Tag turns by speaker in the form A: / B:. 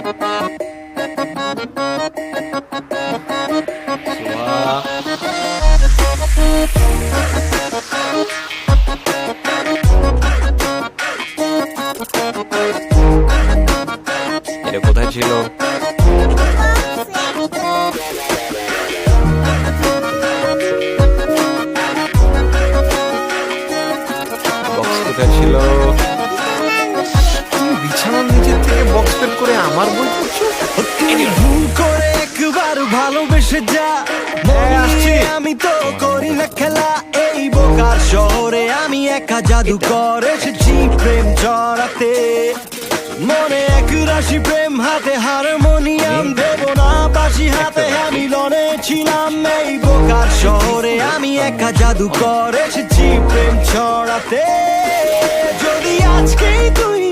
A: এটা কোথায় ছিল? বক্স কোথায় ছিল? তুমি বিছানার নিচে থেকে বক্স বের করে আমার বই পড়ছো?
B: ভুল করে একবার ভালোবেসে যা, আসছি আমি তো করি না খেলা। এই বোকার শহরে আমি একা জাদু করে এসেছি প্রেম চড়াতে। মনে এক রাশি প্রেম হাতে হারমোনিয়াম, দেব না বাঁশি হাতে আমি লনে ছিলাম। এই বোকার শহরে আমি একা জাদু করে এসেছি প্রেম ছড়াতে। যদি আজকেই তুই